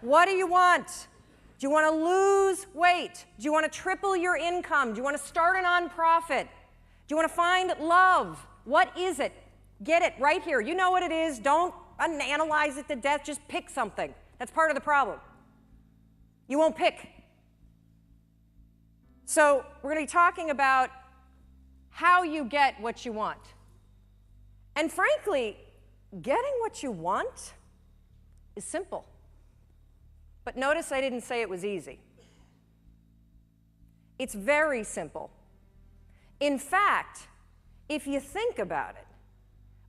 What do you want? Do you want to lose weight? Do you want to triple your income? Do you want to start a nonprofit? Do you want to find love? What is it? Get it right here. You know what it is. Don't analyze it to death. Just pick something. That's part of the problem. You won't pick. So we're going to be talking about how you get what you want. And frankly, getting what you want is simple. But notice I didn't say it was easy. It's very simple. In fact, if you think about it,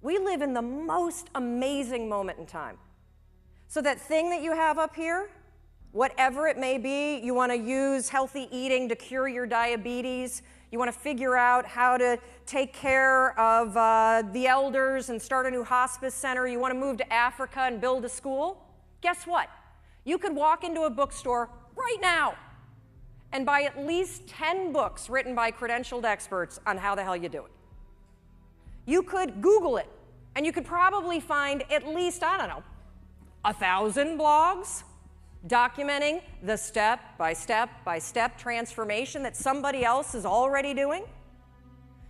we live in the most amazing moment in time. So that thing that you have up here, whatever it may be, you want to use healthy eating to cure your diabetes, you want to figure out how to take care of the elders and start a new hospice center, you want to move to Africa and build a school, guess what? You could walk into a bookstore right now and buy at least 10 books written by credentialed experts on how the hell you do it. You could Google it, and you could probably find at least, 1,000 blogs documenting the step-by-step transformation that somebody else is already doing.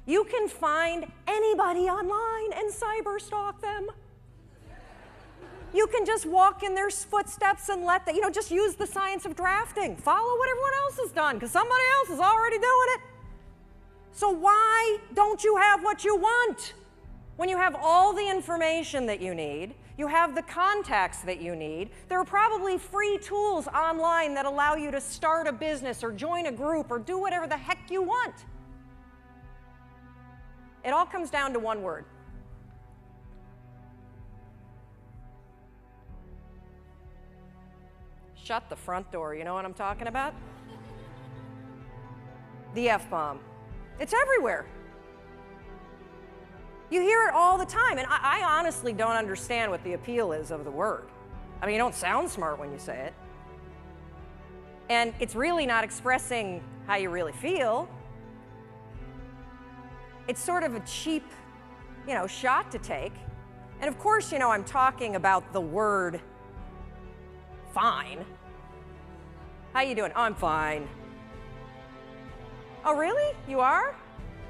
You can find anybody online and cyberstalk them. You can just walk in their footsteps and let them, just use the science of drafting. Follow what everyone else has done, because somebody else is already doing it. So why don't you have what you want? When you have all the information that you need, you have the contacts that you need, there are probably free tools online that allow you to start a business or join a group or do whatever the heck you want. It all comes down to one word. Shut the front door. You know what I'm talking about? The F-bomb. It's everywhere. You hear it all the time, and I honestly don't understand what the appeal is of the word. I mean, you don't sound smart when you say it. And it's really not expressing how you really feel. It's sort of a cheap, shot to take. And of course, I'm talking about the word fine. How you doing? Oh, I'm fine. Oh, really? You are?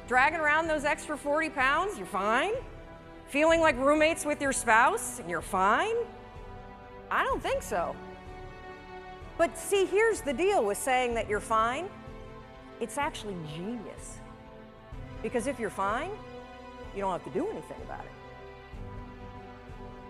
Dragging around those extra 40 pounds? You're fine? Feeling like roommates with your spouse? You're fine? I don't think so. But see, here's the deal with saying that you're fine. It's actually genius. Because if you're fine, you don't have to do anything about it.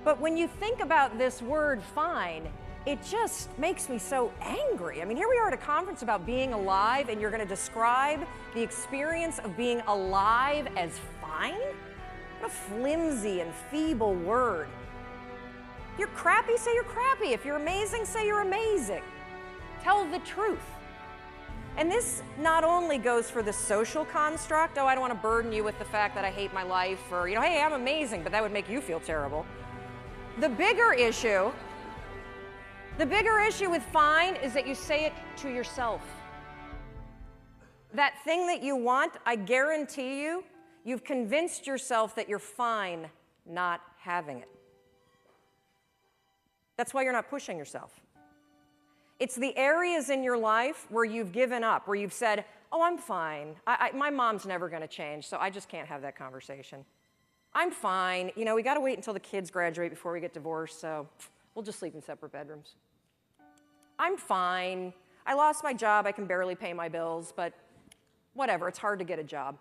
But when you think about this word fine, it just makes me so angry. I mean, here we are at a conference about being alive, and you're going to describe the experience of being alive as fine? What a flimsy and feeble word. If you're crappy, say you're crappy. If you're amazing, say you're amazing. Tell the truth. And this not only goes for the social construct, I don't want to burden you with the fact that I hate my life, or, hey, I'm amazing, but that would make you feel terrible. The bigger issue with fine is that you say it to yourself. That thing that you want, I guarantee you, you've convinced yourself that you're fine not having it. That's why you're not pushing yourself. It's the areas in your life where you've given up, where you've said, oh, I'm fine. My mom's never going to change, so I just can't have that conversation. I'm fine. We got to wait until the kids graduate before we get divorced, so we'll just sleep in separate bedrooms. I'm fine. I lost my job. I can barely pay my bills, but whatever. It's hard to get a job.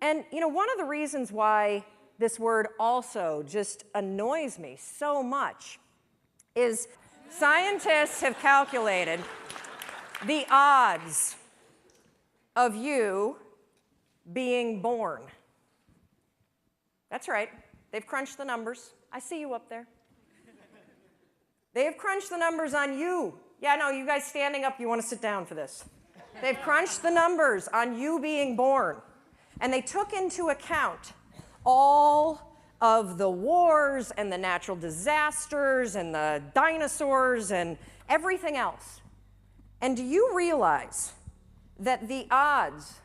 And, one of the reasons why this word also just annoys me so much is scientists have calculated the odds of you being born. That's right. They've crunched the numbers. I see you up there. They've crunched the numbers on you. Yeah, no, you guys standing up, you want to sit down for this. They've crunched the numbers on you being born. And they took into account all of the wars and the natural disasters and the dinosaurs and everything else. And do you realize that the odds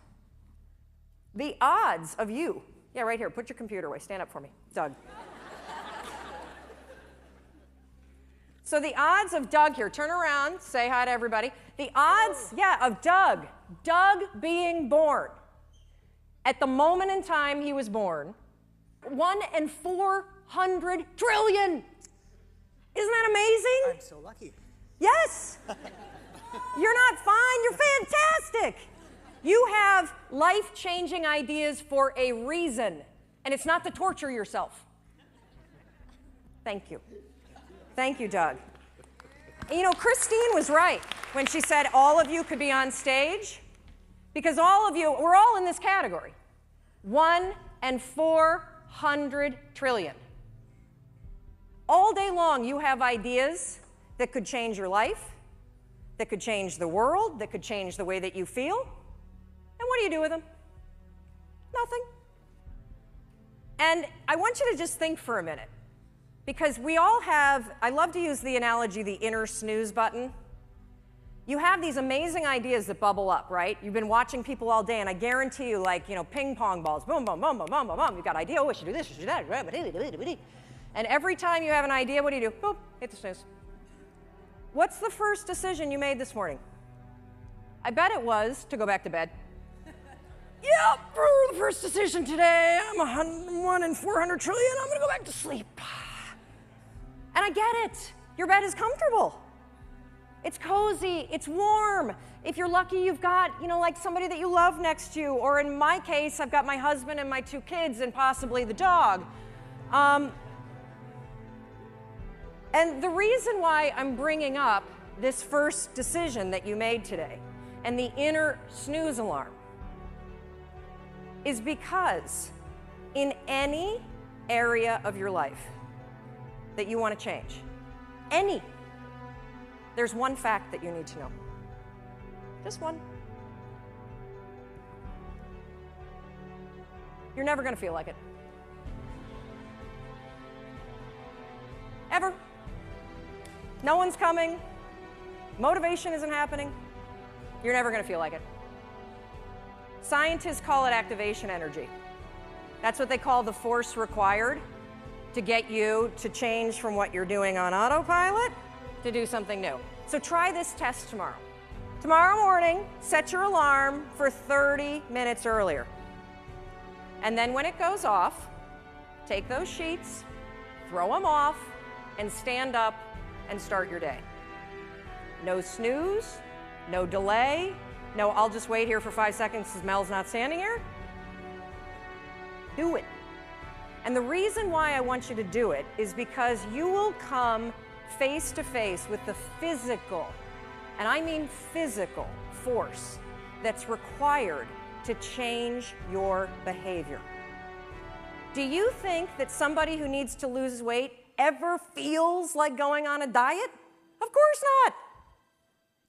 of you, yeah, right here, put your computer away, stand up for me, Doug. So the odds of Doug here, turn around, say hi to everybody. The odds, of Doug being born at the moment in time he was born, 1 in 400 trillion. Isn't that amazing? I'm so lucky. Yes. You're not fine, you're fantastic. You have life-changing ideas for a reason, and it's not to torture yourself. Thank you. Thank you, Doug. And you know, Christine was right when she said all of you could be on stage, because all of you, we're all in this category. 1 in 400 trillion. All day long, you have ideas that could change your life, that could change the world, that could change the way that you feel. And what do you do with them? Nothing. And I want you to just think for a minute, because we all have, I love to use the analogy, the inner snooze button. You have these amazing ideas that bubble up, right? You've been watching people all day, and I guarantee you, like, you know, ping pong balls, boom, boom, boom, boom, boom, boom, boom. You've got an idea, oh, I should do this, I should do that. And every time you have an idea, what do? Boop, hit the snooze. What's the first decision you made this morning? I bet it was to go back to bed. Yep, the first decision today, I'm 1 in 400 trillion, I'm gonna go back to sleep. And I get it. Your bed is comfortable. It's cozy, it's warm. If you're lucky, you've got, you know, like somebody that you love next to you, or in my case, I've got my husband and my 2 kids and possibly the dog. And the reason why I'm bringing up this first decision that you made today and the inner snooze alarm is because in any area of your life that you want to change, there's one fact that you need to know. Just one. You're never going to feel like it. Ever. No one's coming. Motivation isn't happening. You're never going to feel like it. Scientists call it activation energy. That's what they call the force required to get you to change from what you're doing on autopilot to do something new. So try this test tomorrow. Tomorrow morning, set your alarm for 30 minutes earlier. And then when it goes off, take those sheets, throw them off, and stand up and start your day. No snooze, no delay, no I'll just wait here for 5 seconds because Mel's not standing here. Do it. And the reason why I want you to do it is because you will come face to face with the physical, and I mean physical, force that's required to change your behavior. Do you think that somebody who needs to lose weight ever feels like going on a diet? Of course not.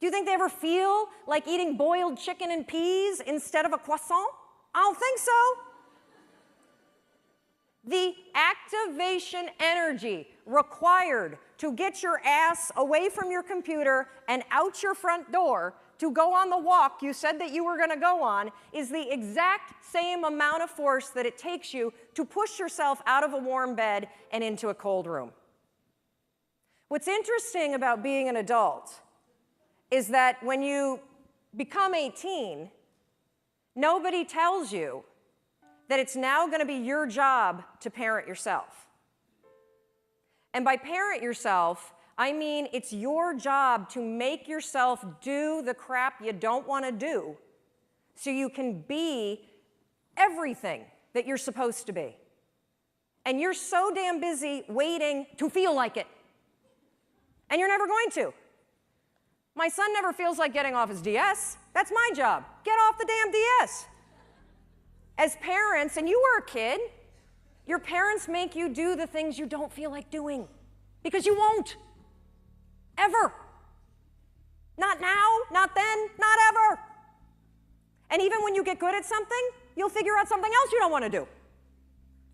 Do you think they ever feel like eating boiled chicken and peas instead of a croissant? I don't think so. The activation energy required to get your ass away from your computer and out your front door to go on the walk you said that you were going to go on is the exact same amount of force that it takes you to push yourself out of a warm bed and into a cold room. What's interesting about being an adult is that when you become 18, nobody tells you that it's now going to be your job to parent yourself. And by parent yourself, I mean it's your job to make yourself do the crap you don't want to do so you can be everything that you're supposed to be. And you're so damn busy waiting to feel like it. And you're never going to. My son never feels like getting off his DS. That's my job. Get off the damn DS. As parents, and you were a kid, your parents make you do the things you don't feel like doing because you won't. Ever. Not now, not then, not ever. And even when you get good at something, you'll figure out something else you don't want to do.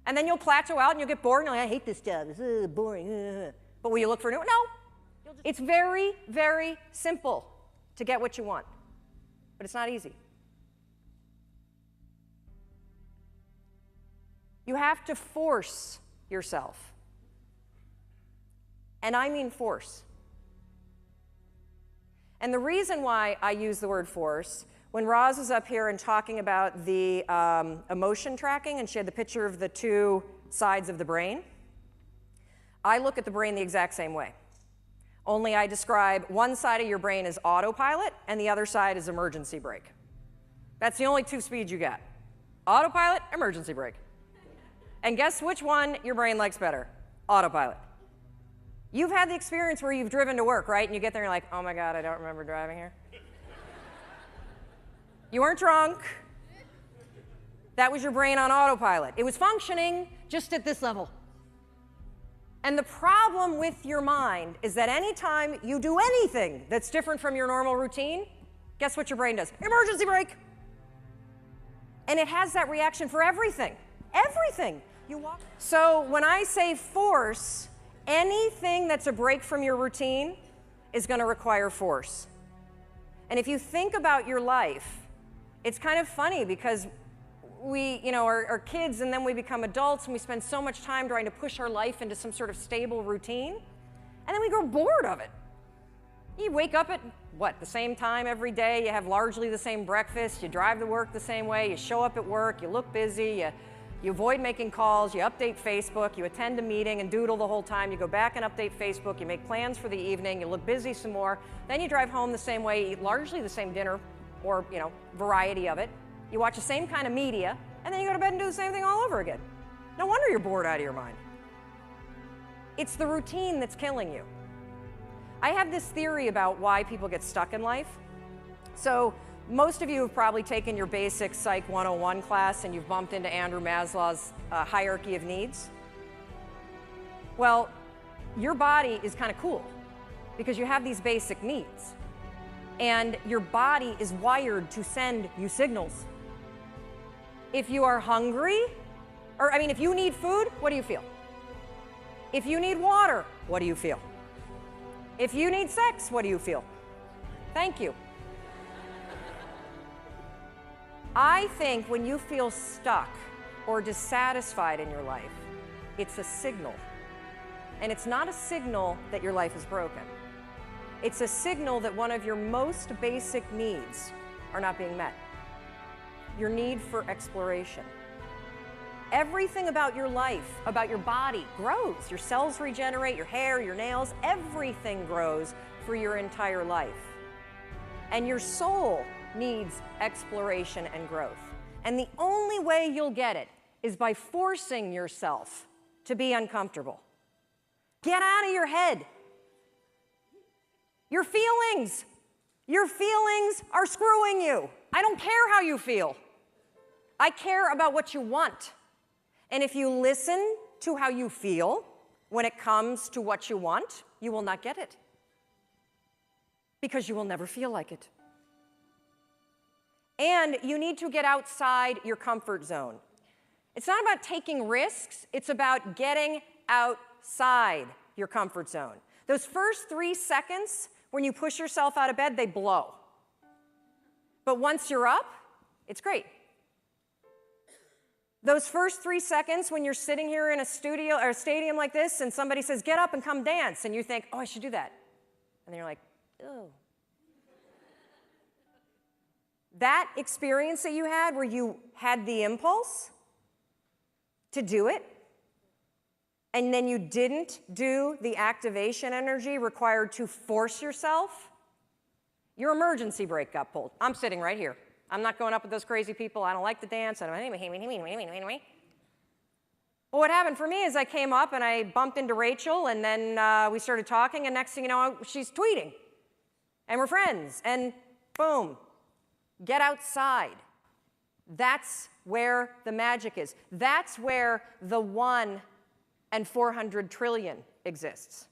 And then you'll plateau out and you'll get bored and you're like, I hate this job, it's boring. But will you look for a new one? No. It's very, very simple to get what you want, but it's not easy. You have to force yourself. And I mean force. And the reason why I use the word force, when Roz was up here and talking about the emotion tracking, and she had the picture of the two sides of the brain, I look at the brain the exact same way. Only I describe one side of your brain as autopilot and the other side as emergency brake. That's the only two speeds you get. Autopilot, emergency brake. And guess which one your brain likes better? Autopilot. You've had the experience where you've driven to work, right? And you get there and you're like, oh my God, I don't remember driving here. You weren't drunk. That was your brain on autopilot. It was functioning just at this level. And the problem with your mind is that anytime you do anything that's different from your normal routine, guess what your brain does? Emergency brake. And it has that reaction for everything. Everything. So when I say force, anything that's a break from your routine is going to require force. And if you think about your life, it's kind of funny because we, are kids and then we become adults and we spend so much time trying to push our life into some sort of stable routine, and then we grow bored of it. You wake up at, the same time every day, you have largely the same breakfast, you drive to work the same way, you show up at work, you look busy, you avoid making calls, you update Facebook, you attend a meeting and doodle the whole time, you go back and update Facebook, you make plans for the evening, you look busy some more, then you drive home the same way, eat largely the same dinner, or variety of it. You watch the same kind of media, and then you go to bed and do the same thing all over again. No wonder you're bored out of your mind. It's the routine that's killing you. I have this theory about why people get stuck in life. So most of you have probably taken your basic Psych 101 class and you've bumped into Andrew Maslow's hierarchy of needs. Well, your body is kind of cool because you have these basic needs. And your body is wired to send you signals. If you are hungry, if you need food, what do you feel? If you need water, what do you feel? If you need sex, what do you feel? Thank you. I think when you feel stuck or dissatisfied in your life, it's a signal. And it's not a signal that your life is broken. It's a signal that one of your most basic needs are not being met. Your need for exploration. Everything about your life, about your body, grows. Your cells regenerate, your hair, your nails, everything grows for your entire life. And your soul needs exploration and growth. And the only way you'll get it is by forcing yourself to be uncomfortable. Get out of your head. Your feelings are screwing you. I don't care how you feel. I care about what you want. And if you listen to how you feel when it comes to what you want, you will not get it. Because you will never feel like it. And you need to get outside your comfort zone. It's not about taking risks, it's about getting outside your comfort zone. Those first 3 seconds when you push yourself out of bed, they blow. But once you're up, it's great. Those first 3 seconds when you're sitting here in a studio or a stadium like this and somebody says, get up and come dance, and you think, oh, I should do that. And then you're like, oh. That experience that you had where you had the impulse to do it, and then you didn't do the activation energy required to force yourself, your emergency brake got pulled. I'm sitting right here. I'm not going up with those crazy people. I don't like to dance. Well, what happened for me is I came up and I bumped into Rachel, and then we started talking, and next thing you know, she's tweeting. And we're friends, and boom, get outside. That's where the magic is. That's where the 1 in 400 trillion exists.